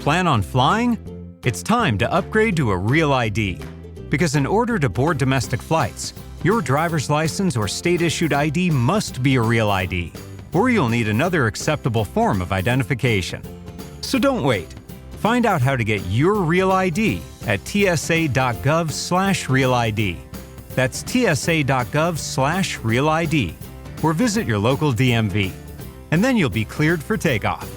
Plan on flying? It's time to upgrade to a real ID. Because in order to board domestic flights, your driver's license or state-issued ID must be a real ID, or you'll need another acceptable form of identification. So don't wait. Find out how to get your real ID at tsa.gov/real ID. That's tsa.gov/real ID, or visit your local DMV. And then you'll be cleared for takeoff.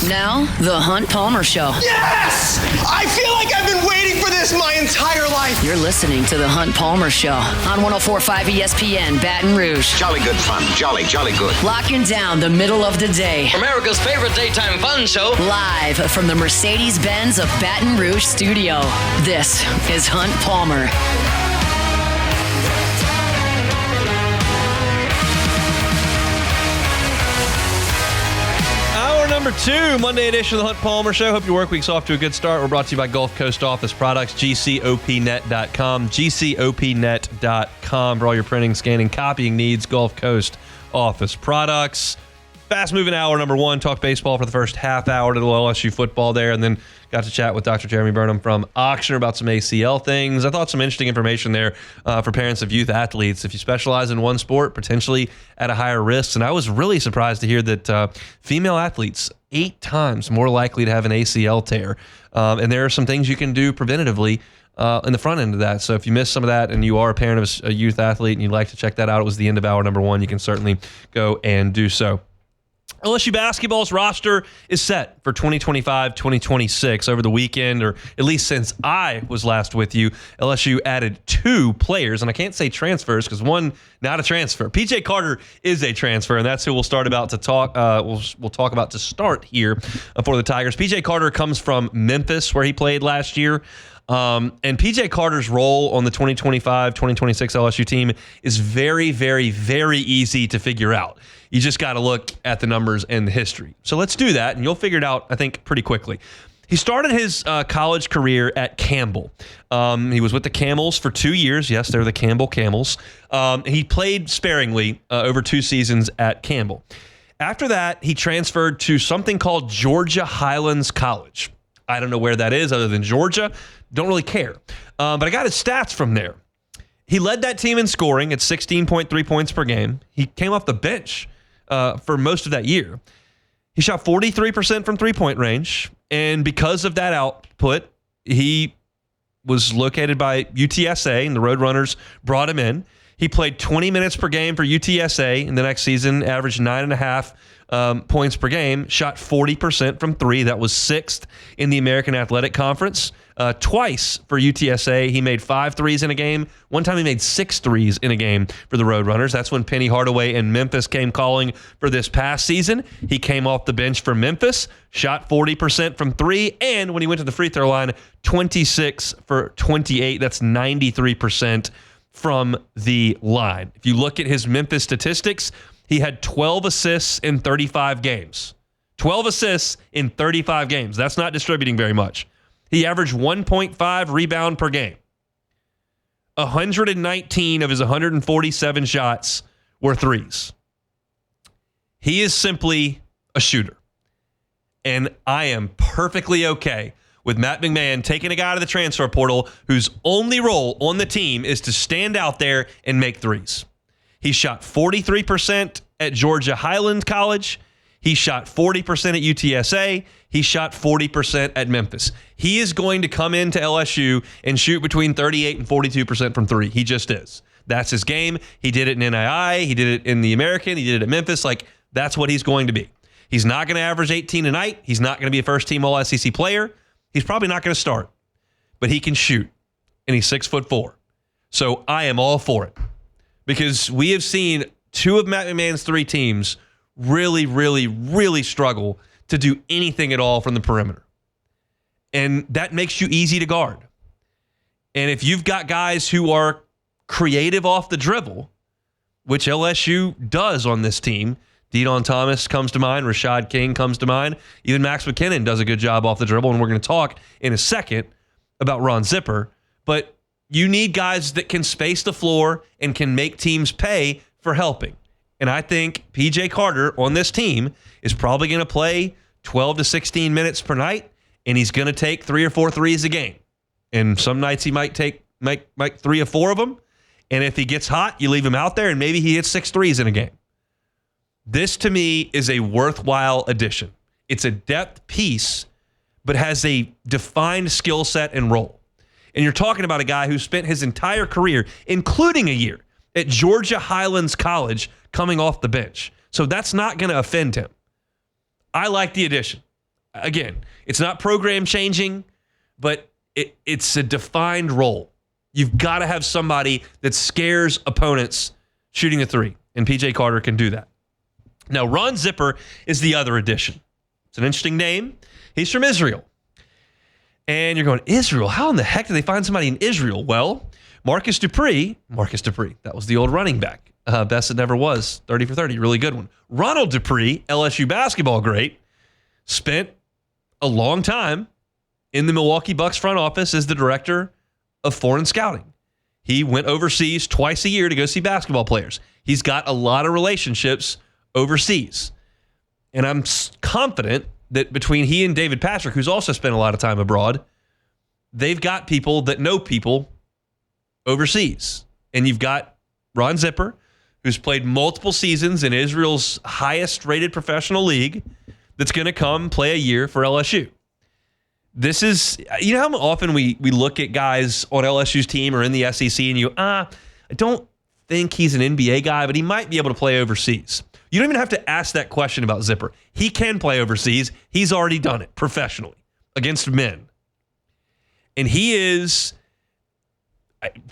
Now, The Hunt Palmer Show. Yes! I feel like I've been waiting for this my entire life. You're listening to The Hunt Palmer Show on 104.5 ESPN Baton Rouge. Jolly good fun. Jolly good. Locking down the middle of the day. America's favorite daytime fun show. Live from the Mercedes-Benz of Baton Rouge studio. This is Hunt Palmer. Number 2, Monday edition of the Hunt Palmer Show. Hope your work week's off to a good start. We're brought to you by Gulf Coast Office Products, GCOPnet.com, GCOPnet.com for all your printing, scanning, copying needs. Gulf Coast Office Products. Fast-moving hour number 1, talk baseball for the first half hour to the LSU football there, and then got to chat with Dr. Jeremy Burnham from Auctioner about some ACL things. I thought some interesting information there for parents of youth athletes. If you specialize in one sport, potentially at a higher risk. And I was really surprised to hear that female athletes 8 times more likely to have an ACL tear. And there are some things you can do preventatively in the front end of that. So if you missed some of that and you are a parent of a youth athlete and you'd like to check that out, it was the end of hour number 1. You can certainly go and do so. LSU basketball's roster is set for 2025-2026 over the weekend, or at least since I was last with you. LSU added 2 players, and I can't say transfers because one, not a transfer. PJ Carter is a transfer, and that's who we'll start about to talk. We'll talk about to start here for the Tigers. PJ Carter comes from Memphis, where he played last year. And PJ Carter's role on the 2025-2026 LSU team is very, very, very easy to figure out. You just got to look at the numbers and the history. So let's do that, and you'll figure it out, I think, pretty quickly. He started his college career at Campbell. He was with the Camels for 2 years. Yes, they're the Campbell Camels. He played sparingly over 2 seasons at Campbell. After that, he transferred to something called Georgia Highlands College. I don't know where that is other than Georgia. Don't really care. But I got his stats from there. He led that team in scoring at 16.3 points per game. He came off the bench for most of that year. He shot 43% from three-point range, and because of that output, he was located by UTSA, and the Roadrunners brought him in. He played 20 minutes per game for UTSA in the next season, averaged 9.5 points per game, shot 40% from 3. That was 6th in the American Athletic Conference. Twice for UTSA, he made 5 threes in a game. One time he made 6 threes in a game for the Roadrunners. That's when Penny Hardaway and Memphis came calling for this past season. He came off the bench for Memphis, shot 40% from 3, and when he went to the free throw line, 26 for 28. That's 93% from the line. If you look at his Memphis statistics, he had 12 assists in 35 games. 12 assists in 35 games. That's not distributing very much. He averaged 1.5 rebound per game. 119 of his 147 shots were threes. He is simply a shooter. And I am perfectly okay with Matt McMahon taking a guy to the transfer portal whose only role on the team is to stand out there and make threes. He shot 43% at Georgia Highlands College. He shot 40% at UTSA. He shot 40% at Memphis. He is going to come into LSU and shoot between 38 and 42% from 3. He just is. That's his game. He did it in NII. He did it in the American. He did it at Memphis. That's what he's going to be. He's not going to average 18 a night. He's not going to be a first-team All-SEC player. He's probably not going to start. But he can shoot. And he's 6'4". So I am all for it. Because we have seen 2 of Matt McMahon's 3 teams really, really, really struggle to do anything at all from the perimeter. And that makes you easy to guard. And if you've got guys who are creative off the dribble, which LSU does on this team, De'Don Thomas comes to mind, Rashad King comes to mind, even Max McKinnon does a good job off the dribble, and we're going to talk in a second about Ron Zipper. But you need guys that can space the floor and can make teams pay for helping. And I think PJ Carter on this team is probably going to play 12 to 16 minutes per night, and he's going to take 3 or 4 threes a game. And some nights he might take 3 or 4 of them. And if he gets hot, you leave him out there, and maybe he hits 6 threes in a game. This, to me, is a worthwhile addition. It's a depth piece, but has a defined skill set and role. And you're talking about a guy who spent his entire career, including a year, at Georgia Highlands College coming off the bench. So that's not going to offend him. I like the addition. Again, it's not program changing, but it's a defined role. You've got to have somebody that scares opponents shooting a 3, and PJ Carter can do that. Now, Ron Zipper is the other addition. It's an interesting name. He's from Israel. And you're going, Israel? How in the heck did they find somebody in Israel? Well, Marcus Dupree, that was the old running back. Best it never was, 30 for 30, really good one. Ronald Dupree, LSU basketball great, spent a long time in the Milwaukee Bucks front office as the director of foreign scouting. He went overseas twice a year to go see basketball players. He's got a lot of relationships overseas. And I'm confident that between he and David Patrick, who's also spent a lot of time abroad, they've got people that know people overseas. And you've got Ron Zipper, who's played multiple seasons in Israel's highest rated professional league, that's going to come play a year for LSU. This is, you know how often we look at guys on LSU's team or in the SEC and I don't think he's an NBA guy, but he might be able to play overseas. You don't even have to ask that question about Zipper. He can play overseas. He's already done it professionally against men. And he is,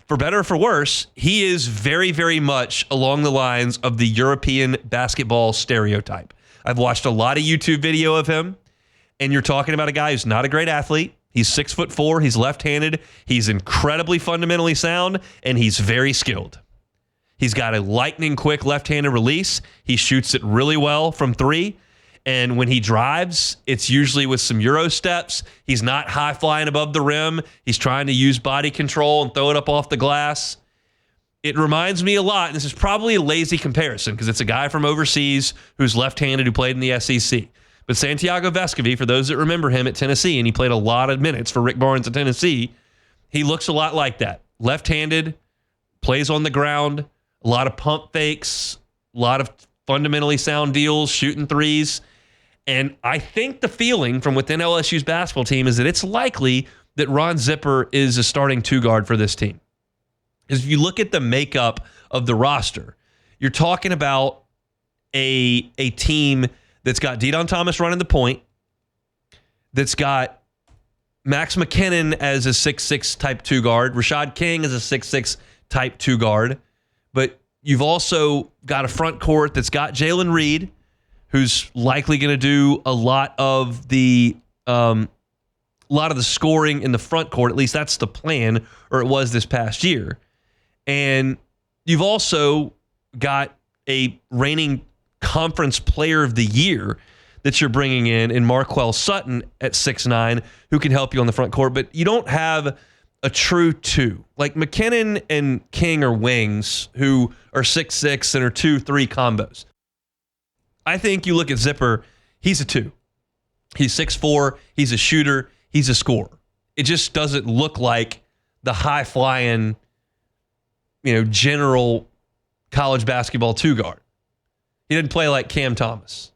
for better or for worse, he is very, very much along the lines of the European basketball stereotype. I've watched a lot of YouTube video of him, and you're talking about a guy who's not a great athlete. He's 6'4", he's left-handed, he's incredibly fundamentally sound, and he's very skilled. He's got a lightning-quick left-handed release. He shoots it really well from 3. And when he drives, it's usually with some Euro steps. He's not high-flying above the rim. He's trying to use body control and throw it up off the glass. It reminds me a lot, and this is probably a lazy comparison because it's a guy from overseas who's left-handed who played in the SEC. But Santiago Vescovi, for those that remember him at Tennessee, and he played a lot of minutes for Rick Barnes at Tennessee, he looks a lot like that. Left-handed, plays on the ground, a lot of pump fakes, a lot of fundamentally sound deals, shooting threes. And I think the feeling from within LSU's basketball team is that it's likely that Ron Zipper is a starting 2-guard for this team. Because if you look at the makeup of the roster, you're talking about a team that's got De'Don Thomas running the point, that's got Max McKinnon as a 6'6" type 2-guard, Rashad King as a 6'6" type 2-guard. But you've also got a front court that's got Jalen Reed, who's likely going to do a lot of the scoring in the front court. At least that's the plan, or it was this past year. And you've also got a reigning conference player of the year that you're bringing in Marquel Sutton at 6'9", who can help you on the front court. But you don't have a true 2. Like McKinnon and King are wings who are 6'6" and are 2-3 combos. I think you look at Zipper, he's a 2. He's 6'4", he's a shooter, he's a scorer. It just doesn't look like the high-flying, general college basketball 2-guard. He didn't play like Cam Thomas.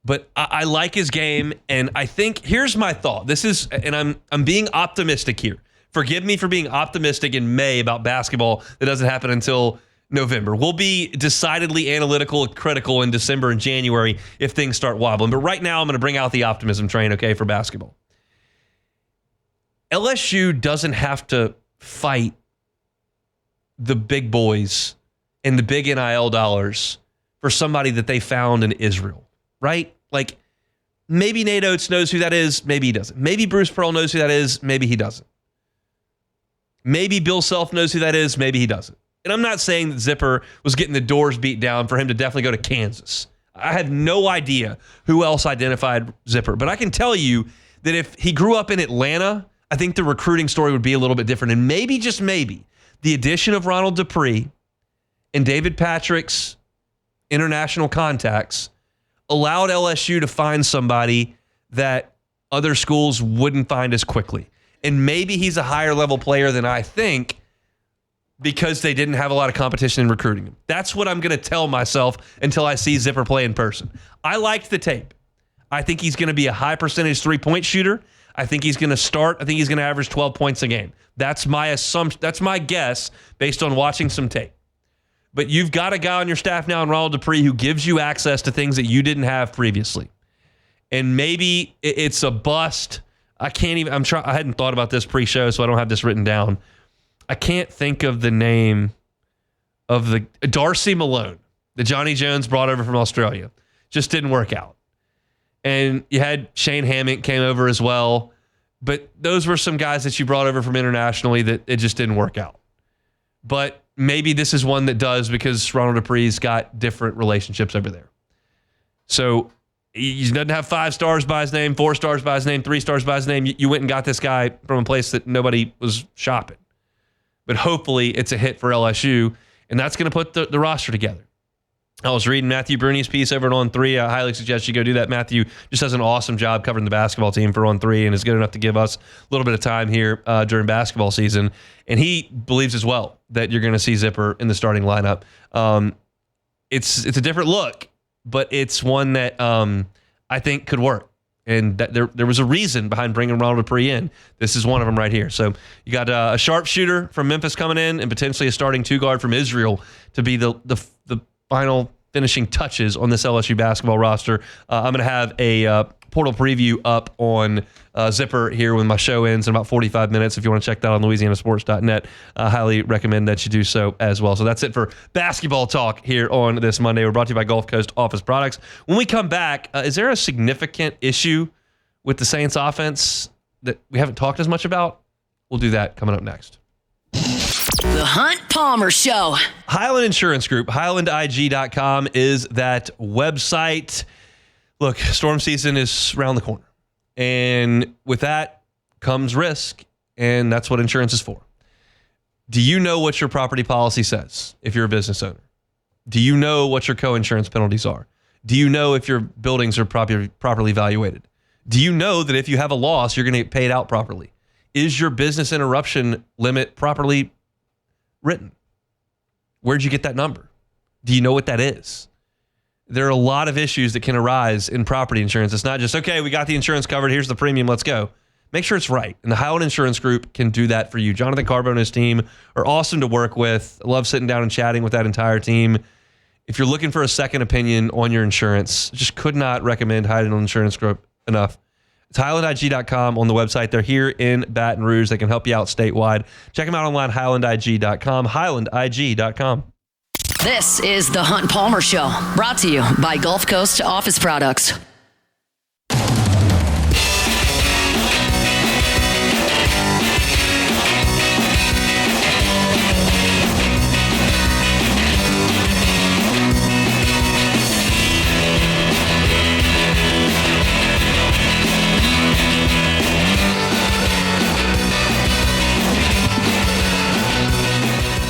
But I like his game, and I think here's my thought. This is, and I'm being optimistic here. Forgive me for being optimistic in May about basketball that doesn't happen until November. We'll be decidedly analytical and critical in December and January if things start wobbling. But right now, I'm going to bring out the optimism train, okay, for basketball. LSU doesn't have to fight the big boys and the big NIL dollars for somebody that they found in Israel, right? Like, maybe Nate Oates knows who that is. Maybe he doesn't. Maybe Bruce Pearl knows who that is. Maybe he doesn't. Maybe Bill Self knows who that is. Maybe he doesn't. And I'm not saying that Zipper was getting the doors beat down for him to definitely go to Kansas. I have no idea who else identified Zipper. But I can tell you that if he grew up in Atlanta, I think the recruiting story would be a little bit different. And maybe, just maybe, the addition of Ronald Dupree and David Patrick's international contacts allowed LSU to find somebody that other schools wouldn't find as quickly. And maybe he's a higher level player than I think because they didn't have a lot of competition in recruiting him. That's what I'm going to tell myself until I see Zipper play in person. I liked the tape. I think he's going to be a high percentage three-point shooter. I think he's going to start. I think he's going to average 12 points a game. That's my assumption. That's my guess based on watching some tape. But you've got a guy on your staff now in Ronald Dupree who gives you access to things that you didn't have previously. And maybe it's a bust. I hadn't thought about this pre-show, so I don't have this written down. I can't think of the name of the Darcy Malone that Johnny Jones brought over from Australia. Just didn't work out. And you had Shane Hammock came over as well. But those were some guys that you brought over from internationally that it just didn't work out. But maybe this is one that does because Ronald Dupree's got different relationships over there. So he doesn't have 5 stars by his name, 4 stars by his name, 3 stars by his name. You went and got this guy from a place that nobody was shopping. But hopefully it's a hit for LSU, and that's going to put the roster together. I was reading Matthew Bruni's piece over at On 3. I highly suggest you go do that. Matthew just does an awesome job covering the basketball team for On 3 and is good enough to give us a little bit of time here during basketball season. And he believes as well that you're going to see Zipper in the starting lineup. It's a different look, but it's one that I think could work. And that there was a reason behind bringing Ronald Dupree in. This is one of them right here. So you got a sharpshooter from Memphis coming in and potentially a starting 2-guard from Israel to be the final finishing touches on this LSU basketball roster. I'm going to have a portal preview up on Zipper here when my show ends in about 45 minutes. If you want to check that on LouisianaSports.net, I highly recommend that you do so as well. So that's it for basketball talk here on this Monday. We're brought to you by Gulf Coast Office Products. When we come back, is there a significant issue with the Saints offense that we haven't talked as much about? We'll do that coming up next. The Hunt Palmer Show. Highland Insurance Group, HighlandIG.com is that website. Look, storm season is around the corner. And with that comes risk, and that's what insurance is for. Do you know what your property policy says if you're a business owner? Do you know what your co-insurance penalties are? Do you know if your buildings are properly evaluated? Do you know that if you have a loss, you're going to get paid out properly? Is your business interruption limit properly written? Where'd you get that number? Do you know what that is? There are a lot of issues that can arise in property insurance. It's not just, okay, we got the insurance covered. Here's the premium. Let's go. Make sure it's right. And the Highland Insurance Group can do that for you. Jonathan Carbo and his team are awesome to work with. I love sitting down and chatting with that entire team. If you're looking for a second opinion on your insurance, just could not recommend Highland Insurance Group enough. It's HighlandIG.com on the website. They're here in Baton Rouge. They can help you out statewide. Check them out online, HighlandIG.com, HighlandIG.com. This is the Hunt Palmer Show, brought to you by Gulf Coast Office Products.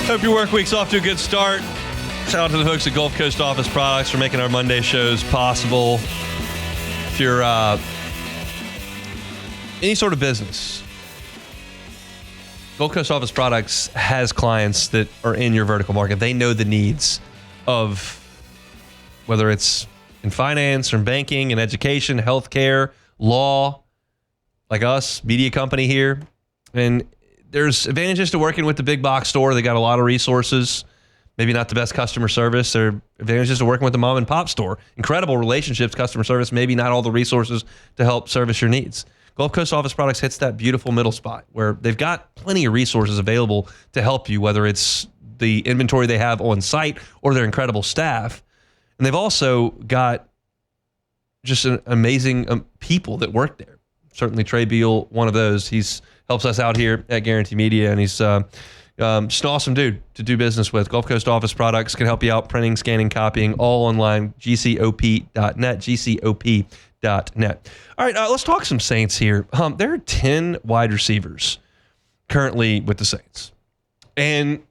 Hope your work week's off to a good start. Shout out to the folks at Gulf Coast Office Products for making our Monday shows possible. If you're any sort of business, Gulf Coast Office Products has clients that are in your vertical market. They know the needs of whether it's in finance or in banking and education, healthcare, law, like us, media company here. And there's advantages to working with the big box store. They got a lot of resources, maybe not the best customer service. There are advantages to working with the mom and pop store. Incredible relationships, customer service, maybe not all the resources to help service your needs. Gulf Coast Office Products hits that beautiful middle spot where they've got plenty of resources available to help you, whether it's the inventory they have on site or their incredible staff. And they've also got just an amazing people that work there. Certainly Trey Beal, one of those. He's helps us out here at Guarantee Media, and he's just an awesome dude to do business with. Gulf Coast Office Products can help you out, printing, scanning, copying, all online, gcop.net, gcop.net. All right, let's talk some Saints here. There are 10 wide receivers currently with the Saints, and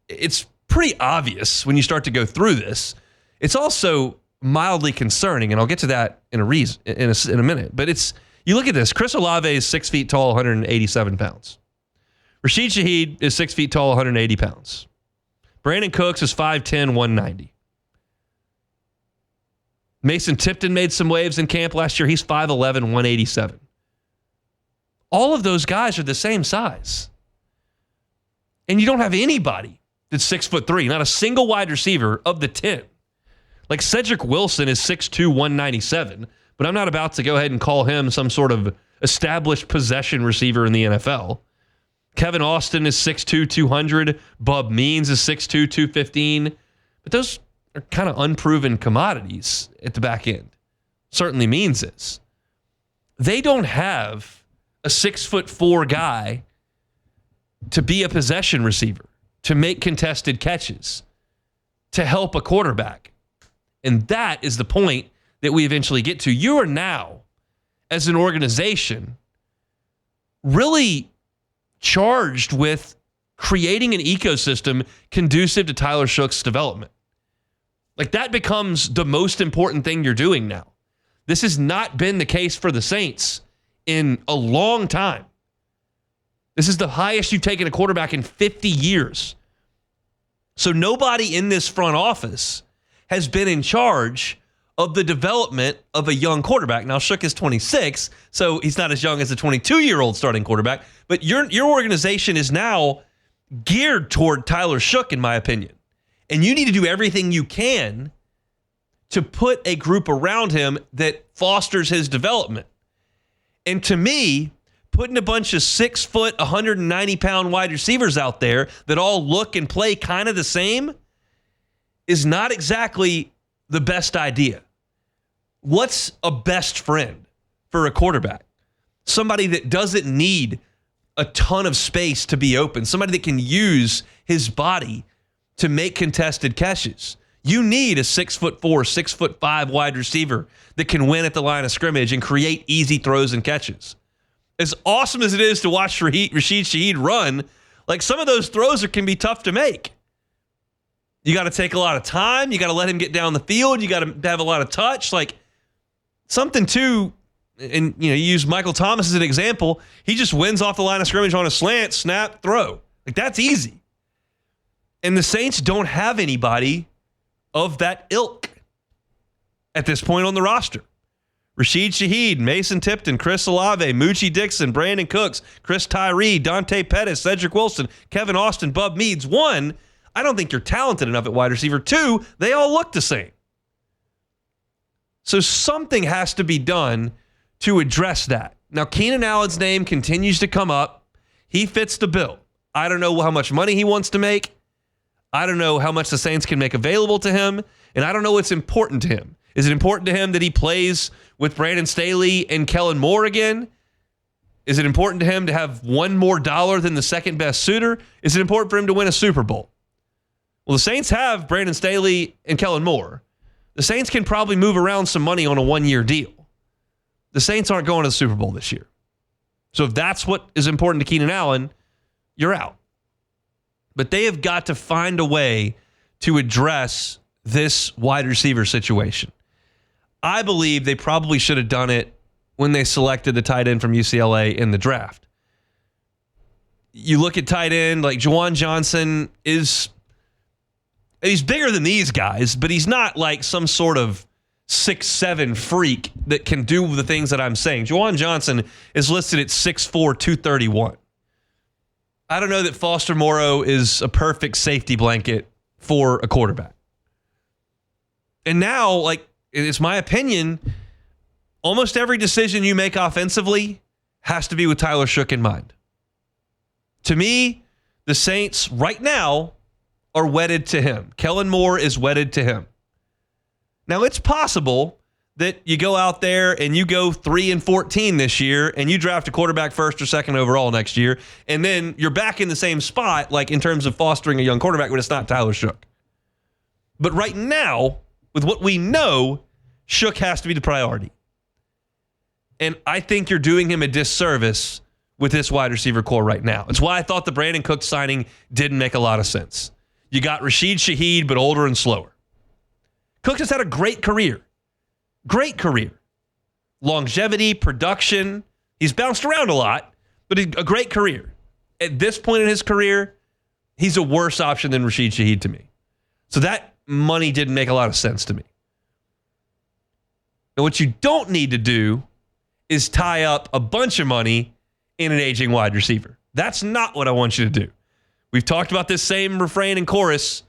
it's pretty obvious when you start to go through this. It's also mildly concerning, and I'll get to that in a minute. But you look at this. Chris Olave is 6 feet tall, 187 pounds. Rashid Shaheed is 6 feet tall, 180 pounds. Brandon Cooks is 5'10", 190. Mason Tipton made some waves in camp last year. He's 5'11", 187. All of those guys are the same size. And you don't have anybody that's 6'3", not a single wide receiver of the 10. Like Cedric Wilson is 6'2", 197, but I'm not about to go ahead and call him some sort of established possession receiver in the NFL. Kevin Austin is 6'2", 200. Bub Means is 6'2", 215. But those are kind of unproven commodities at the back end. Certainly Means is. They don't have a 6'4" guy to be a possession receiver, to make contested catches, to help a quarterback. And that is the point that we eventually get to. You are now, as an organization, really charged with creating an ecosystem conducive to Tyler Shoug's development. Like, that becomes the most important thing you're doing now. This has not been the case for the Saints in a long time. This is the highest you've taken a quarterback in 50 years. So nobody in this front office has been in charge of the development of a young quarterback. Now, Shough is 26, so he's not as young as a 22-year-old starting quarterback, but your organization is now geared toward Tyler Shough, in my opinion. And you need to do everything you can to put a group around him that fosters his development. And to me, putting a bunch of 6 foot, 190-pound wide receivers out there that all look and play kind of the same is not exactly the best idea. What's a best friend for a quarterback? Somebody that doesn't need a ton of space to be open. Somebody that can use his body to make contested catches. You need a 6'4", 6'5" wide receiver that can win at the line of scrimmage and create easy throws and catches. As awesome as it is to watch Rashid Shaheed run, like, some of those throws can be tough to make. You got to take a lot of time. You got to let him get down the field. You got to have a lot of touch. Like, something too, and you use Michael Thomas as an example. He just wins off the line of scrimmage on a slant, snap, throw. Like, that's easy. And the Saints don't have anybody of that ilk at this point on the roster. Rashid Shaheed, Mason Tipton, Chris Olave, Moochie Dixon, Brandon Cooks, Chris Tyree, Dante Pettis, Cedric Wilson, Kevin Austin, Bub Meads. 1, I don't think you're talented enough at wide receiver. 2, they all look the same. So something has to be done to address that. Now, Keenan Allen's name continues to come up. He fits the bill. I don't know how much money he wants to make. I don't know how much the Saints can make available to him. And I don't know what's important to him. Is it important to him that he plays with Brandon Staley and Kellen Moore again? Is it important to him to have $1 more than the second best suitor? Is it important for him to win a Super Bowl? Well, the Saints have Brandon Staley and Kellen Moore. The Saints can probably move around some money on a 1-year deal. The Saints aren't going to the Super Bowl this year. So if that's what is important to Keenan Allen, you're out. But they have got to find a way to address this wide receiver situation. I believe they probably should have done it when they selected the tight end from UCLA in the draft. You look at tight end, like Juwan Johnson he's bigger than these guys, but he's not like some sort of 6'7" freak that can do the things that I'm saying. Juwan Johnson is listed at 6'4", 231. I don't know that Foster Moreau is a perfect safety blanket for a quarterback. And now, like, it's my opinion, almost every decision you make offensively has to be with Tyler Shough in mind. To me, the Saints right now are wedded to him. Kellen Moore is wedded to him. Now, it's possible that you go out there and you go 3-14 this year and you draft a quarterback first or second overall next year, and then you're back in the same spot, like in terms of fostering a young quarterback, but it's not Tyler Shough. But right now, with what we know, Shough has to be the priority. And I think you're doing him a disservice with this wide receiver core right now. It's why I thought the Brandon Cooks signing didn't make a lot of sense. You got Rashid Shaheed, but older and slower. Cook has had a great career. Great career. Longevity, production. He's bounced around a lot, but a great career. At this point in his career, he's a worse option than Rashid Shaheed to me. So that money didn't make a lot of sense to me. And what you don't need to do is tie up a bunch of money in an aging wide receiver. That's not what I want you to do. We've talked about this same refrain and chorus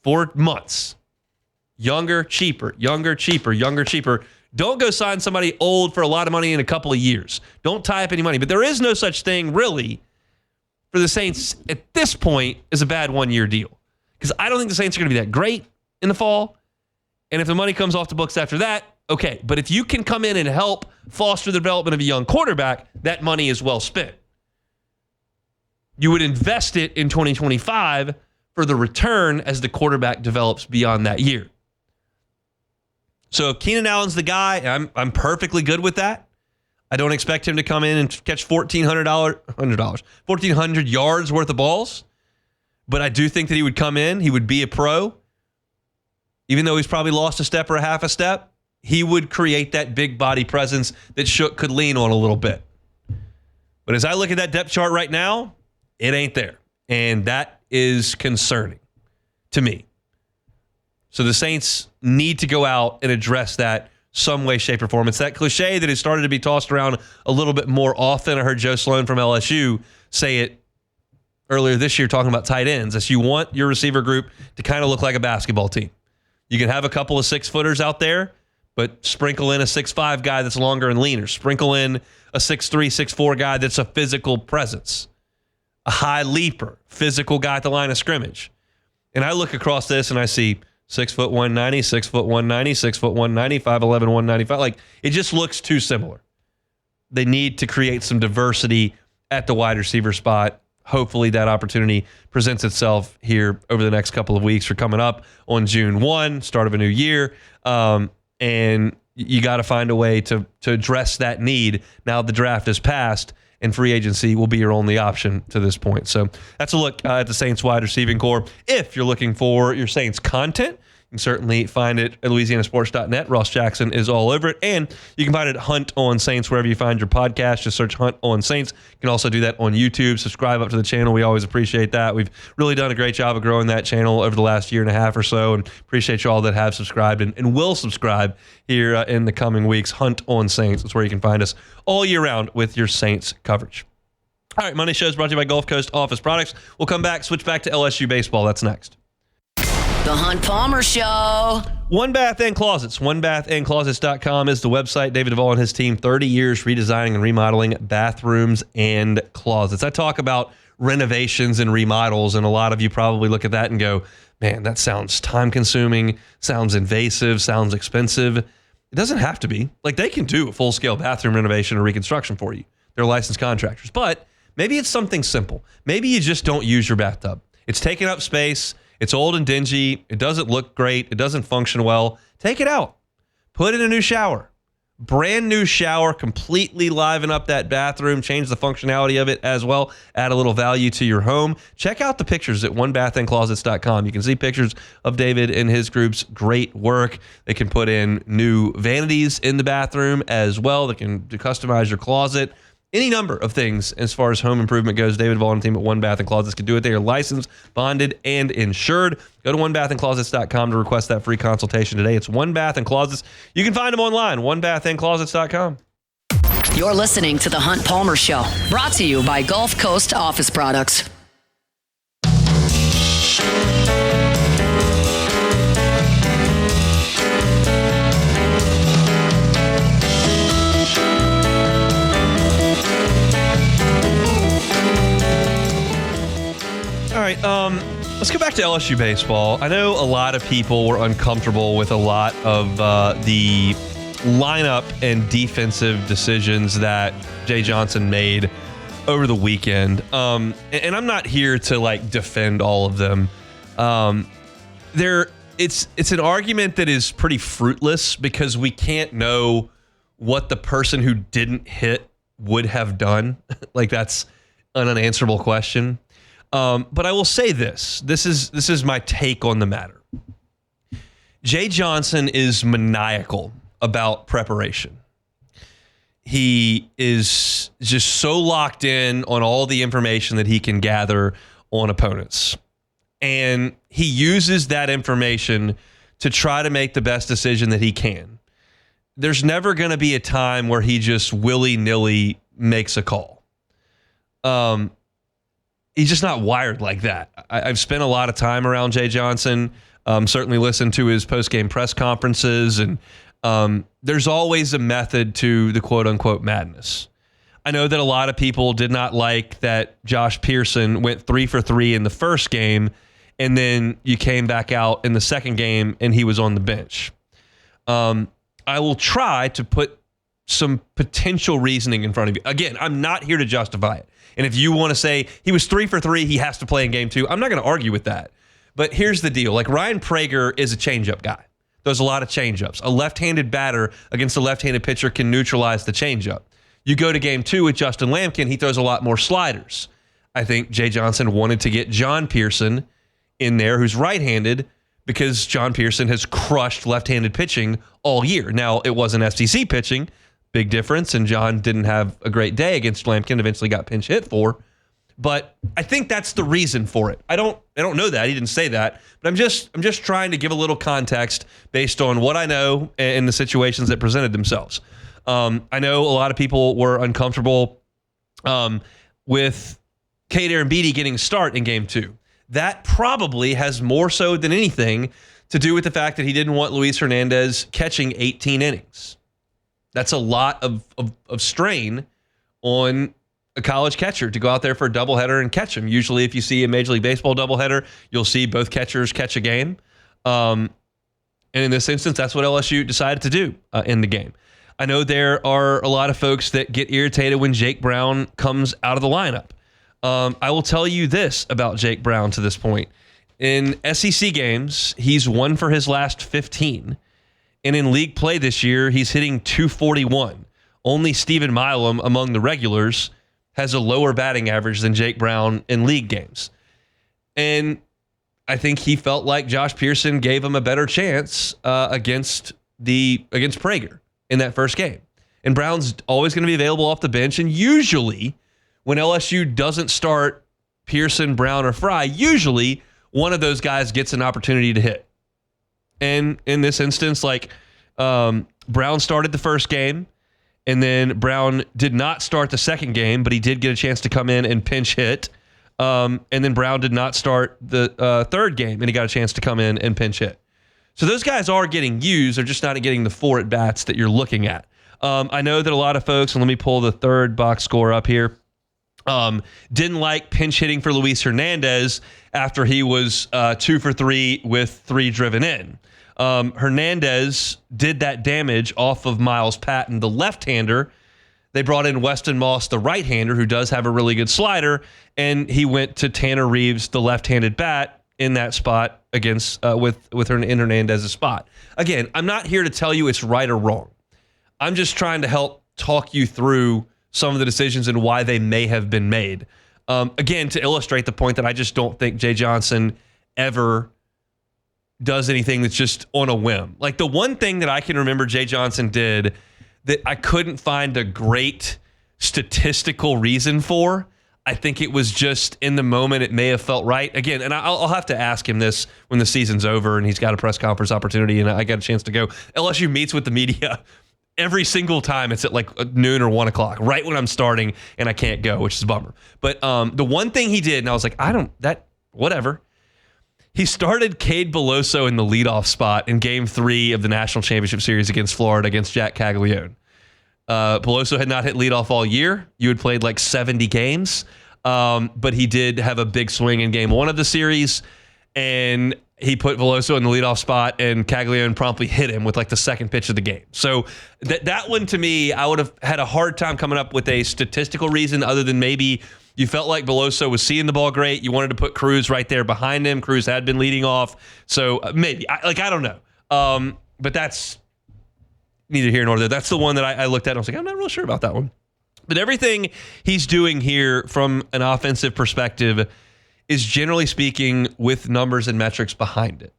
for months. Younger, cheaper, younger, cheaper, younger, cheaper. Don't go sign somebody old for a lot of money in a couple of years. Don't tie up any money. But there is no such thing, really, for the Saints at this point as a bad one-year deal. Because I don't think the Saints are going to be that great in the fall. And if the money comes off the books after that, okay. But if you can come in and help foster the development of a young quarterback, that money is well spent. You would invest it in 2025 for the return as the quarterback develops beyond that year. So if Keenan Allen's the guy, I'm perfectly good with that. I don't expect him to come in and catch $1,400 yards worth of balls. But I do think that he would come in. He would be a pro. Even though he's probably lost a step or a half a step, he would create that big body presence that Shook could lean on a little bit. But as I look at that depth chart right now, it ain't there. And that is concerning to me. So the Saints need to go out and address that some way, shape, or form. It's that cliche that has started to be tossed around a little bit more often. I heard Joe Sloan from LSU say it earlier this year talking about tight ends. As you want your receiver group to kind of look like a basketball team. You can have a couple of 6-footers out there, but sprinkle in a 6'5" guy that's longer and leaner. Sprinkle in a 6'3", 6'4" guy that's a physical presence. A high leaper, physical guy at the line of scrimmage. And I look across this and I see 6 foot 190, 6 foot 190, 6 foot 190, 5'11", 195. Like, it just looks too similar. They need to create some diversity at the wide receiver spot. Hopefully that opportunity presents itself here over the next couple of weeks. We're coming up on June 1, start of a new year. And you got to find a way to address that need now the draft is passed and free agency will be your only option to this point. So that's a look at the Saints wide receiving core. If you're looking for your Saints content, you can certainly find it at LouisianaSports.net. Ross Jackson is all over it. And you can find it at Hunt on Saints wherever you find your podcast. Just search Hunt on Saints. You can also do that on YouTube. Subscribe up to the channel. We always appreciate that. We've really done a great job of growing that channel over the last year and a half or so. And appreciate you all that have subscribed and will subscribe here in the coming weeks. Hunt on Saints. That's where you can find us all year round with your Saints coverage. All right, Monday show is brought to you by Gulf Coast Office Products. We'll come back, switch back to LSU baseball. That's next. The Hunt Palmer Show. One Bath and Closets. OneBathAndClosets.com is the website. David Duvall and his team, 30 years redesigning and remodeling bathrooms and closets. I talk about renovations and remodels, and a lot of you probably look at that and go, man, that sounds time-consuming, sounds invasive, sounds expensive. It doesn't have to be. Like, they can do a full-scale bathroom renovation or reconstruction for you. They're licensed contractors. But maybe it's something simple. Maybe you just don't use your bathtub. It's taking up space. It's old and dingy. It doesn't look great. It doesn't function well. Take it out. Put in a new shower. Brand new shower. Completely liven up that bathroom. Change the functionality of it as well. Add a little value to your home. Check out the pictures at OneBathAndClosets.com. You can see pictures of David and his group's great work. They can put in new vanities in the bathroom as well. They can customize your closet. Any number of things as far as home improvement goes. David Vaughn and team at One Bath and Closets can do it. They are licensed, bonded, and insured. Go to OneBathAndClosets.com to request that free consultation today. It's One Bath and Closets. You can find them online, OneBathAndClosets.com. You're listening to The Hunt Palmer Show, brought to you by Gulf Coast Office Products. All right, let's go back to LSU baseball. I know a lot of people were uncomfortable with a lot of the lineup and defensive decisions that Jay Johnson made over the weekend. And I'm not here to like defend all of them. It's an argument that is pretty fruitless because we can't know what the person who didn't hit would have done. Like, that's an unanswerable question. But I will say this is my take on the matter. Jay Johnson is maniacal about preparation. He is just so locked in on all the information that he can gather on opponents. And he uses that information to try to make the best decision that he can. There's never going to be a time where he just willy-nilly makes a call. He's just not wired like that. I've spent a lot of time around Jay Johnson, certainly listened to his post-game press conferences, and there's always a method to the quote-unquote madness. I know that a lot of people did not like that Josh Pearson went 3 for 3 in the first game, and then you came back out in the second game and he was on the bench. I will try to put some potential reasoning in front of you. Again, I'm not here to justify it. And if you want to say he was 3 for 3, he has to play in game 2, I'm not going to argue with that. But here's the deal. Like, Ryan Prager is a changeup guy. There's a lot of changeups. A left-handed batter against a left-handed pitcher can neutralize the changeup. You go to game 2 with Justin Lampkin, he throws a lot more sliders. I think Jay Johnson wanted to get John Pearson in there, who's right-handed, because John Pearson has crushed left-handed pitching all year. Now, it wasn't FCC pitching, big difference, and John didn't have a great day against Lampkin, eventually got pinch hit for. But I think that's the reason for it. I don't know that. He didn't say that. But I'm just trying to give a little context based on what I know and the situations that presented themselves. I know a lot of people were uncomfortable with Cade Arambidi getting a start in game 2. That probably has more so than anything to do with the fact that he didn't want Luis Hernandez catching 18 innings. That's a lot of strain on a college catcher to go out there for a doubleheader and catch him. Usually if you see a Major League Baseball doubleheader, you'll see both catchers catch a game. And in this instance, that's what LSU decided to do in the game. I know there are a lot of folks that get irritated when Jake Brown comes out of the lineup. I will tell you this about Jake Brown to this point. In SEC games, he's won for his last 15. And in league play this year, he's hitting .241. Only Stephen Milam among the regulars has a lower batting average than Jake Brown in league games. And I think he felt like Josh Pearson gave him a better chance against Prager in that first game. And Brown's always going to be available off the bench. And usually when LSU doesn't start Pearson, Brown, or Fry, usually one of those guys gets an opportunity to hit. And in this instance, Brown started the first game, and then Brown did not start the second game, but he did get a chance to come in and pinch hit. And then Brown did not start the third game, and he got a chance to come in and pinch hit. So those guys are getting used. They're just not getting the 4 at-bats that you're looking at. I know that a lot of folks, and let me pull the third box score up here, didn't like pinch hitting for Luis Hernandez after he was 2 for 3 with 3 driven in. Hernandez did that damage off of Miles Patton, the left-hander. They brought in Weston Moss, the right-hander, who does have a really good slider, and he went to Tanner Reeves, the left-handed bat, in that spot against with Hernandez's spot. Again, I'm not here to tell you it's right or wrong. I'm just trying to help talk you through some of the decisions and why they may have been made. Again, to illustrate the point that I just don't think Jay Johnson ever does anything that's just on a whim. Like, the one thing that I can remember Jay Johnson did that I couldn't find a great statistical reason for, I think it was just in the moment it may have felt right. Again, and I'll have to ask him this when the season's over and he's got a press conference opportunity and I got a chance to go. LSU meets with the media every single time. It's at like noon or 1 o'clock, right when I'm starting, and I can't go, which is a bummer. But the one thing he did, and I was like, whatever. He started Cade Beloso in the leadoff spot in Game 3 of the National Championship Series against Florida against Jack Caglione. Beloso had not hit leadoff all year. You had played like 70 games, but he did have a big swing in Game 1 of the series, and he put Beloso in the leadoff spot, and Caglione promptly hit him with like the second pitch of the game. So that one, to me, I would have had a hard time coming up with a statistical reason other than maybe you felt like Beloso was seeing the ball great. You wanted to put Cruz right there behind him. Cruz had been leading off. So maybe. I don't know. But that's neither here nor there. That's the one that I looked at and I was like, I'm not really sure about that one. But everything he's doing here from an offensive perspective is, generally speaking, with numbers and metrics behind it.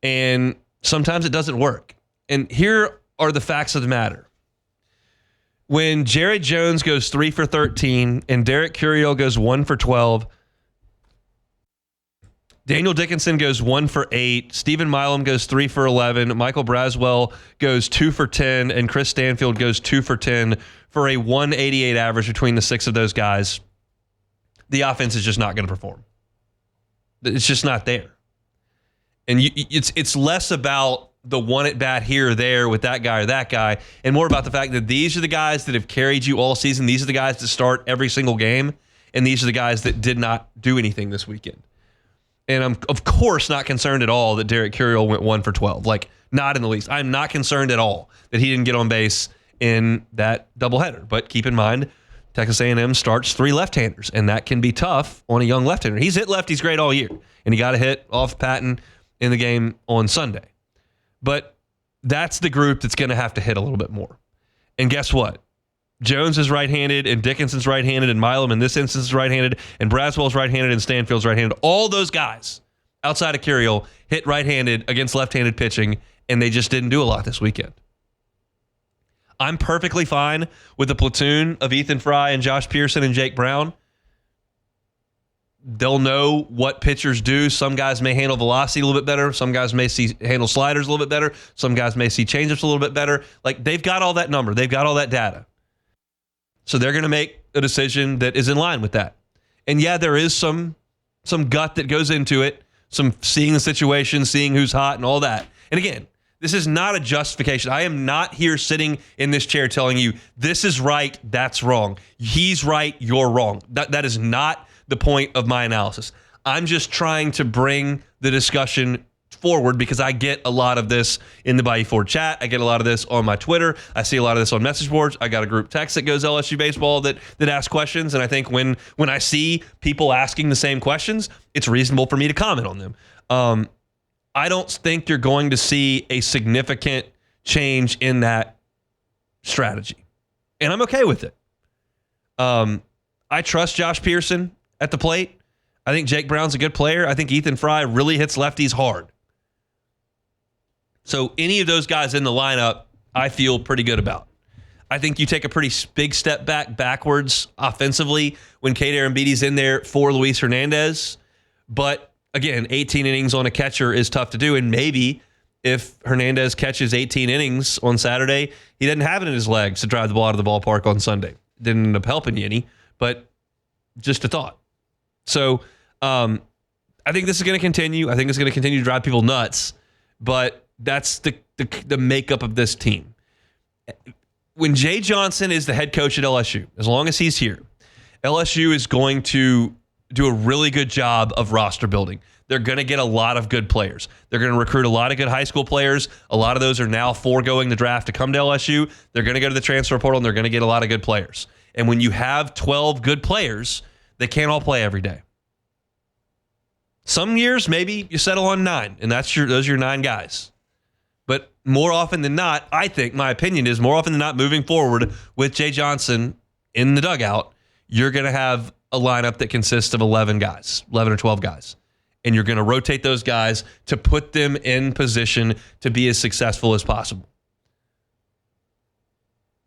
And sometimes it doesn't work. And here are the facts of the matter. When Jared Jones goes 3 for 13 and Derek Curiel goes 1 for 12, Daniel Dickinson goes 1 for 8, Stephen Milam goes 3 for 11, Michael Braswell goes 2 for 10, and Chris Stanfield goes 2 for 10 for a 188 average between the 6 of those guys. The offense is just not going to perform. It's just not there. And it's less about the one at bat here or there with that guy or that guy, and more about the fact that these are the guys that have carried you all season. These are the guys that start every single game, and these are the guys that did not do anything this weekend. And I'm, of course, not concerned at all that Derek Curiel went 1 for 12. Like, not in the least. I'm not concerned at all that he didn't get on base in that doubleheader. But keep in mind, Texas A&M starts 3 left-handers, and that can be tough on a young left-hander. He's hit lefties great all year, and he got a hit off Patton in the game on Sunday. But that's the group that's going to have to hit a little bit more. And guess what? Jones is right-handed, and Dickinson's right-handed, and Milam in this instance is right-handed, and Braswell's right-handed, and Stanfield's right-handed. All those guys outside of Curiel hit right-handed against left-handed pitching, and they just didn't do a lot this weekend. I'm perfectly fine with the platoon of Ethan Fry and Josh Pearson and Jake Brown. They'll know what pitchers do. Some guys may handle velocity a little bit better. Some guys may handle sliders a little bit better. Some guys may see changeups a little bit better. Like, they've got all that number. They've got all that data. So they're going to make a decision that is in line with that. And yeah, there is some gut that goes into it, some seeing the situation, seeing who's hot and all that. And again, this is not a justification. I am not here sitting in this chair telling you this is right, that's wrong. He's right, you're wrong. That is not the point of my analysis. I'm just trying to bring the discussion forward because I get a lot of this in the Bayou Ford chat. I get a lot of this on my Twitter. I see a lot of this on message boards. I got a group text that goes LSU baseball that asks questions. And I think when I see people asking the same questions, it's reasonable for me to comment on them. I don't think you're going to see a significant change in that strategy. And I'm okay with it. I trust Josh Pearson at the plate. I think Jake Brown's a good player. I think Ethan Fry really hits lefties hard. So any of those guys in the lineup, I feel pretty good about. I think you take a pretty big step backwards offensively when Kate Arambidi's in there for Luis Hernandez. But again, 18 innings on a catcher is tough to do. And maybe if Hernandez catches 18 innings on Saturday, he doesn't have it in his legs to drive the ball out of the ballpark on Sunday. Didn't end up helping you any, but just a thought. So I think this is going to continue. I think it's going to continue to drive people nuts. But that's the makeup of this team. When Jay Johnson is the head coach at LSU, as long as he's here, LSU is going to do a really good job of roster building. They're going to get a lot of good players. They're going to recruit a lot of good high school players. A lot of those are now foregoing the draft to come to LSU. They're going to go to the transfer portal, and they're going to get a lot of good players. And when you have 12 good players, they can't all play every day. Some years, maybe you settle on 9, and those are your 9 guys. But more often than not, I think, my opinion is, more often than not, moving forward with Jay Johnson in the dugout, you're going to have a lineup that consists of 11 guys, 11 or 12 guys. And you're going to rotate those guys to put them in position to be as successful as possible.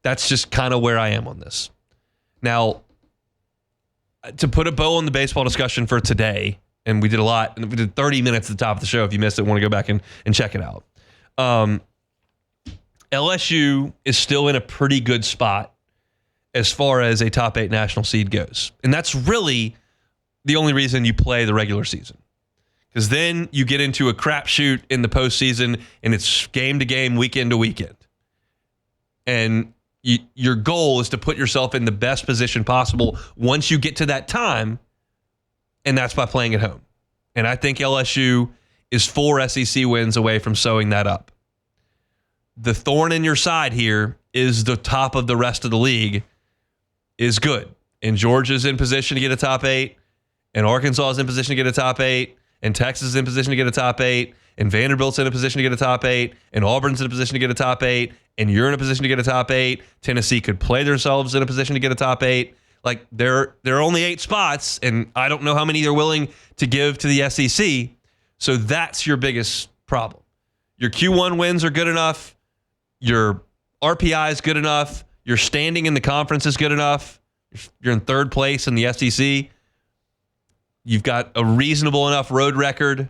That's just kind of where I am on this. Now, to put a bow on the baseball discussion for today, and we did a lot, and we did 30 minutes at the top of the show. If you missed it, want to go back and check it out. LSU is still in a pretty good spot as far as a top 8 national seed goes. And that's really the only reason you play the regular season. Because then you get into a crapshoot in the postseason, and it's game to game, weekend to weekend. And your goal is to put yourself in the best position possible once you get to that time, and that's by playing at home. And I think LSU is 4 SEC wins away from sewing that up. The thorn in your side here is the top of the rest of the league is good. And Georgia's in position to get a top 8, and Arkansas is in position to get a top 8, and Texas is in position to get a top 8, and Vanderbilt's in a position to get a top 8, and Auburn's in a position to get a top 8, and you're in a position to get a top 8. Tennessee could play themselves in a position to get a top 8. Like, there are only 8 spots, and I don't know how many they're willing to give to the SEC. So that's your biggest problem. Your Q1 wins are good enough. Your RPI is good enough. Your standing in the conference is good enough. You're in third place in the SEC. You've got a reasonable enough road record.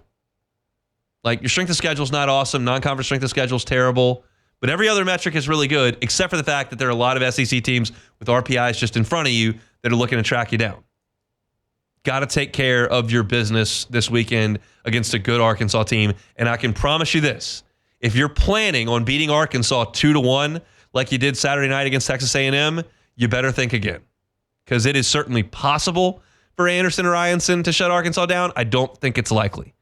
Like, your strength of schedule is not awesome. Non-conference strength of schedule is terrible. But every other metric is really good, except for the fact that there are a lot of SEC teams with RPIs just in front of you that are looking to track you down. Got to take care of your business this weekend against a good Arkansas team. And I can promise you this. If you're planning on beating Arkansas 2-1 like you did Saturday night against Texas A&M, you better think again. Because it is certainly possible for Anderson or Ianson to shut Arkansas down. I don't think it's likely.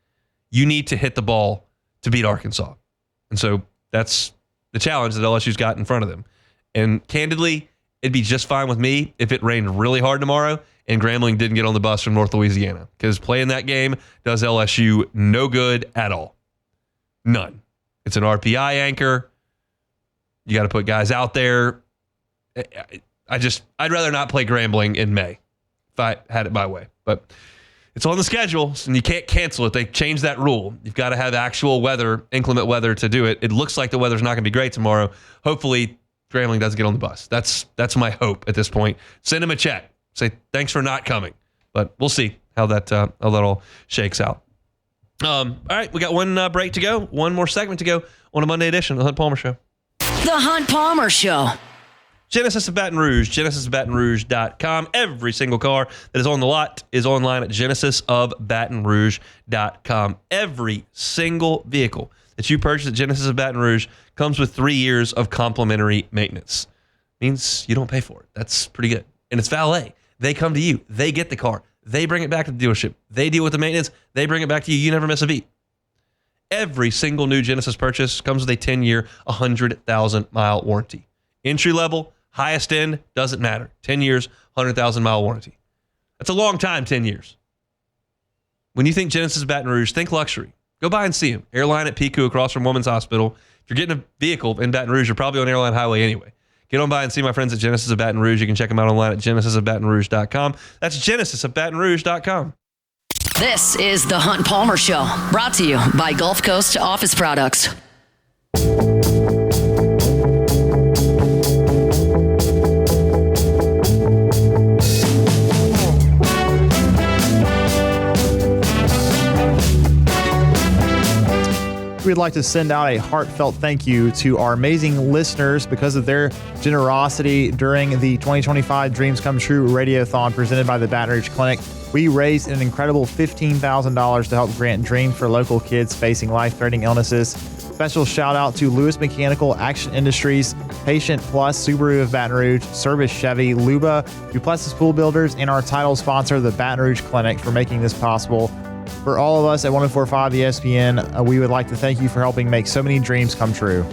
You need to hit the ball to beat Arkansas. And so that's the challenge that LSU's got in front of them. And candidly, it'd be just fine with me if it rained really hard tomorrow and Grambling didn't get on the bus from North Louisiana. Because playing that game does LSU no good at all. None. It's an RPI anchor. You got to put guys out there. I'd rather not play Grambling in May if I had it my way. But it's on the schedule, and you can't cancel it. They changed that rule. You've got to have actual weather, inclement weather to do it. It looks like the weather's not going to be great tomorrow. Hopefully, Grambling doesn't get on the bus. That's my hope at this point. Send him a check. Say, thanks for not coming. But we'll see how that all shakes out. All right, we got one break to go. One more segment to go on a Monday edition of the Hunt Palmer Show. The Hunt Palmer Show. Genesis of Baton Rouge, genesisofbatonrouge.com. Every single car that is on the lot is online at genesisofbatonrouge.com. Every single vehicle that you purchase at Genesis of Baton Rouge comes with 3 years of complimentary maintenance. Means you don't pay for it. That's pretty good. And it's valet. They come to you. They get the car. They bring it back to the dealership. They deal with the maintenance. They bring it back to you. You never miss a beat. Every single new Genesis purchase comes with a 10-year, 100,000-mile warranty. Entry level, highest end, doesn't matter. 10 years, 100,000-mile warranty. That's a long time, 10 years. When you think Genesis Baton Rouge, think luxury. Go by and see them. Airline at Pico across from Women's Hospital. If you're getting a vehicle in Baton Rouge, you're probably on Airline Highway anyway. Get on by and see my friends at Genesis of Baton Rouge. You can check them out online at genesisofbatonrouge.com. That's genesisofbatonrouge.com. This is the Hunt Palmer Show, brought to you by Gulf Coast Office Products. We'd like to send out a heartfelt thank you to our amazing listeners because of their generosity during the 2025 Dreams Come True Radiothon presented by the Baton Rouge Clinic. We raised an incredible $15,000 to help grant dreams for local kids facing life-threatening illnesses. Special shout out to Lewis Mechanical, Action Industries, Patient Plus, Subaru of Baton Rouge, Service Chevy, Luba, Duplessis Pool Builders, and our title sponsor, the Baton Rouge Clinic, for making this possible. For all of us at 104.5 ESPN, we would like to thank you for helping make so many dreams come true.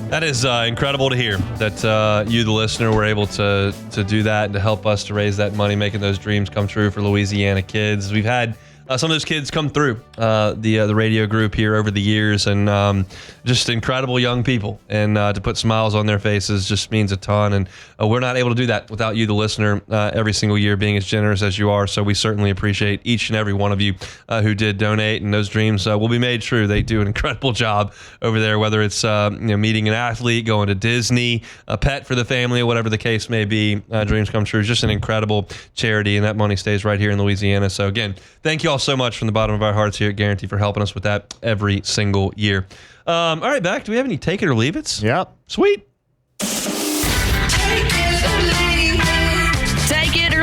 That is incredible to hear that you, the listener, were able to do that and to help us to raise that money, making those dreams come true for Louisiana kids. We've had some of those kids come through the radio group here over the years, and just incredible young people. And to put smiles on their faces just means a ton. And we're not able to do that without you, the listener, every single year being as generous as you are. So we certainly appreciate each and every one of you who did donate, and those dreams will be made true. They do an incredible job over there, whether it's meeting an athlete, going to Disney, a pet for the family, or whatever the case may be. Dreams Come True is just an incredible charity, and that money stays right here in Louisiana. So again, thank you all so much from the bottom of our hearts here at Guarantee for helping us with that every single year. All right, Beck, do we have any take it or leave it's? Yep. Sweet. Take it or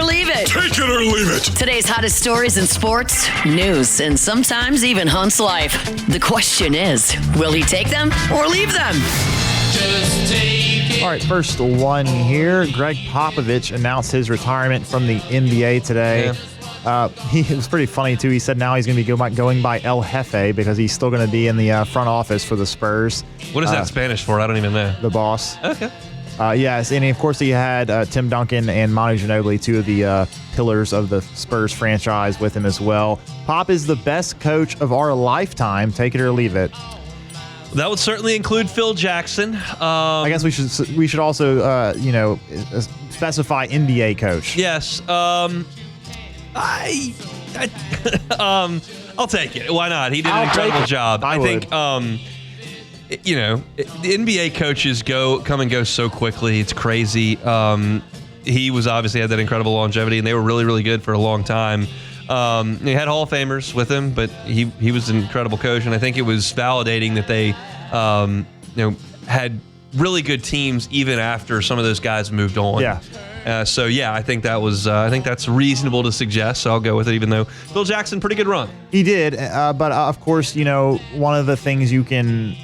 leave it. Take it or leave it. Today's hottest stories in sports, news, and sometimes even Hunt's life. The question is, will he take them or leave them? Just take it. All right, first one here. Greg Popovich announced his retirement from the NBA today. Yeah. It was pretty funny, too. He said now he's going to be going by El Jefe because he's still going to be in the front office for the Spurs. What is that Spanish for? I don't even know. The boss. Okay. Yes, and of course he had Tim Duncan and Manu Ginobili, two of the pillars of the Spurs franchise, with him as well. Pop is the best coach of our lifetime. Take it or leave it. That would certainly include Phil Jackson. I guess we should also specify NBA coach. Yes. I'll I'll take it. Why not? He did an I'll take incredible it. job. I think, the NBA coaches come and go so quickly. It's crazy. He was obviously had that incredible longevity, and they were really, really good for a long time. He had Hall of Famers with him, but he was an incredible coach, and I think it was validating that they, had really good teams even after some of those guys moved on. Yeah. I think that was. I think that's reasonable to suggest. So I'll go with it, even though Phil Jackson, pretty good run. He did, but of course, one of the things you can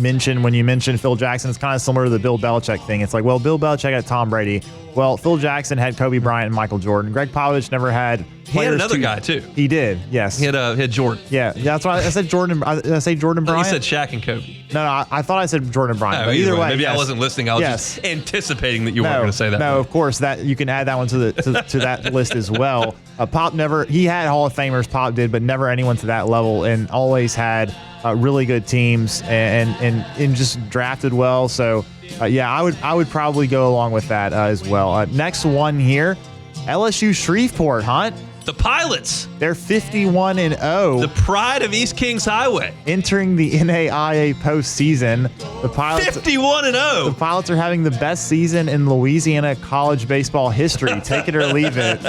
mention when you mention Phil Jackson is kind of similar to the Bill Belichick thing. It's like, well, Bill Belichick had Tom Brady. Well, Phil Jackson had Kobe Bryant and Michael Jordan. Greg Popovich never had. He had another guy too. He did, yes. He had Jordan. Yeah, that's why I said Jordan. Did I say Jordan Bryant? You said Shaq and Kobe. No, I thought I said Jordan Bryant. No, either way, maybe yes. I wasn't listening. I was just anticipating that you weren't going to say that. No, of course that you can add that one to that list as well. Pop he had Hall of Famers. Pop did, but never anyone to that level, and always had really good teams and just drafted well. So I would probably go along with that as well. Next one here, LSU Shreveport, Hunt. The Pilots. They're 51-0. The pride of East Kings Highway. Entering the NAIA postseason. The Pilots 51-0. The Pilots are having the best season in Louisiana college baseball history. Take it or leave it.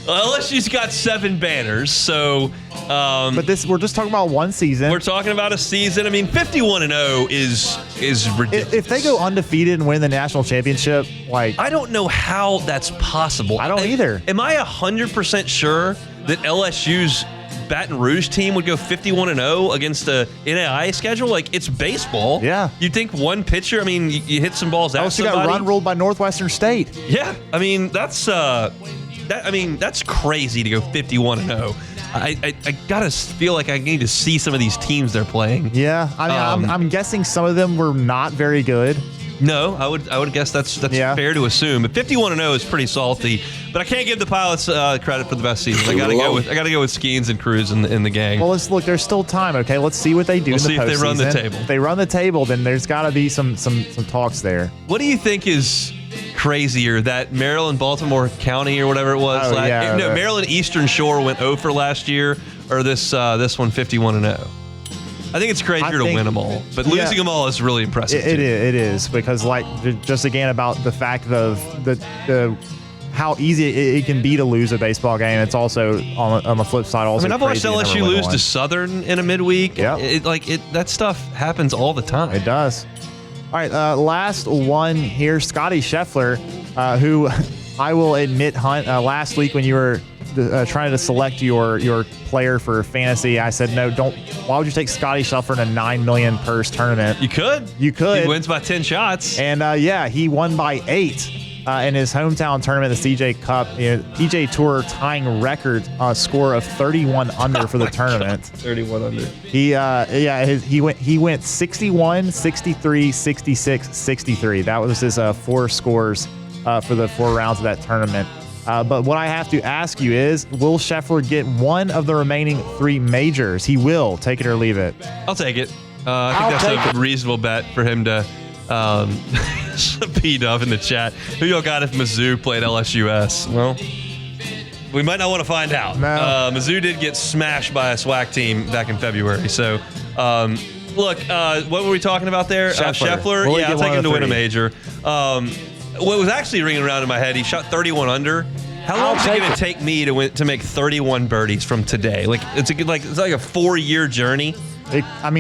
Well, LSU's got 7 banners, so. But we're just talking about one season. We're talking about a season. I mean, 51-0 is ridiculous. If they go undefeated and win the national championship, I don't know how that's possible. I don't either. Am I 100% sure that LSU's Baton Rouge team would go 51-0 against the NAIA schedule? Like, it's baseball. Yeah. You'd think one pitcher, I mean, you hit some balls out. LSU got run ruled by Northwestern State. Yeah. I mean, that's crazy to go 51-0. I gotta feel like I need to see some of these teams they're playing. Yeah, I mean, I'm guessing some of them were not very good. No, I would guess that's fair to assume. But 51-0 is pretty salty. But I can't give the Pilots credit for the best season. I gotta go with Skeens and Cruz in the gang. Well, let's look. There's still time. Okay, let's see what they do. We'll see if they run the postseason. table. If they run the table, then there's got to be some talks there. What do you think is crazier, that Maryland-Baltimore County or whatever it was? Maryland Eastern Shore went 0 for last year, or this one 51-0. I think it's crazier to win them all, but losing them all is really impressive. It is because just again about the fact of the how easy it can be to lose a baseball game. It's also on the flip side. Also, I've watched LSU lose to Southern in a midweek. Yeah, that stuff happens all the time. It does. All right, last one here, Scotty Scheffler, who I will admit, Hunt, last week when you were trying to select your player for fantasy, I said, no, don't. Why would you take Scotty Scheffler in a $9 million purse tournament? You could. He wins by 10 shots. And he won by 8 in his hometown tournament, the CJ Cup. PJ Tour tying record score of 31 under for the tournament. 31 under. He went 61, 63, 66, 63. That was his 4 scores for the 4 rounds of that tournament. But what I have to ask you is, will Scheffler get one of the remaining 3 majors? He will. Take it or leave it. I'll take it. I think that's a reasonable bet for him to P-Dub in the chat. Who y'all got if Mizzou played LSUS? Well, we might not want to find out. No. Mizzou did get smashed by a SWAC team back in February. So, look, what were we talking about there? Scheffler. I'll take him to win a major. What was actually ringing around in my head, he shot 31 under. How long is it going to take me to make 31 birdies from today? It's like a 4-year journey.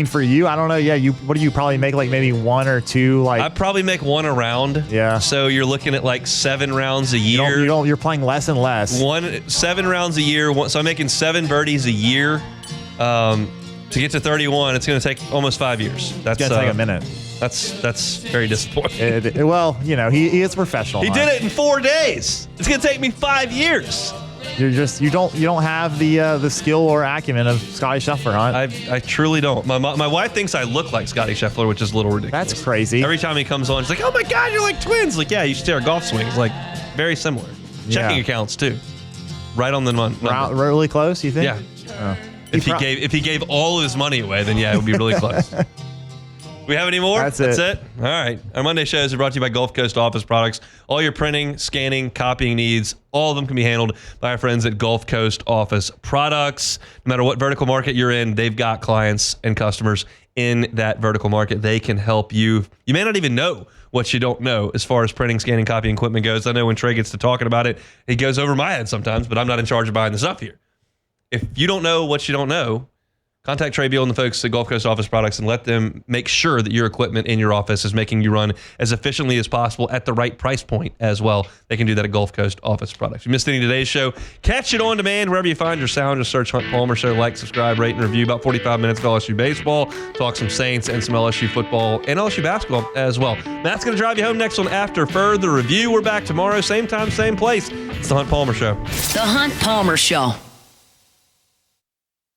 For you, I don't know. Yeah, what do you probably make? Maybe 1 or 2. I probably make 1 a round. Yeah. So you're looking at 7 rounds a year. You're playing less and less. 7 rounds a year. So I'm making 7 birdies a year. To get to 31, it's going to take almost 5 years. That's going to take a minute. That's very disappointing. He is professional. He did it in 4 days. It's going to take me 5 years. You don't have the skill or acumen of Scotty Scheffler, Hunt. I truly don't. My wife thinks I look like Scotty Scheffler, which is a little ridiculous. That's crazy. Every time he comes on, she's like, "Oh my God, you're like twins!" Yeah, you should see our golf swings. Very similar. Checking accounts too. Right on the money. Really close, you think? Yeah. If he gave all of his money away, then it would be really close. We have any more? That's it. All right. Our Monday shows are brought to you by Gulf Coast Office Products. All your printing, scanning, copying needs, all of them can be handled by our friends at Gulf Coast Office Products. No matter what vertical market you're in, they've got clients and customers in that vertical market. They can help you. You may not even know what you don't know as far as printing, scanning, copying equipment goes. I know when Trey gets to talking about it, it goes over my head sometimes, but I'm not in charge of buying the stuff here. If you don't know what you don't know, contact Trey Beal and the folks at Gulf Coast Office Products and let them make sure that your equipment in your office is making you run as efficiently as possible at the right price point as well. They can do that at Gulf Coast Office Products. If you missed any of today's show, catch it on demand wherever you find your sound. Just search Hunt Palmer Show. Like, subscribe, rate, and review. About 45 minutes of LSU baseball. Talk some Saints and some LSU football and LSU basketball as well. Matt's going to drive you home next on After Further Review. We're back tomorrow, same time, same place. It's the Hunt Palmer Show. The Hunt Palmer Show.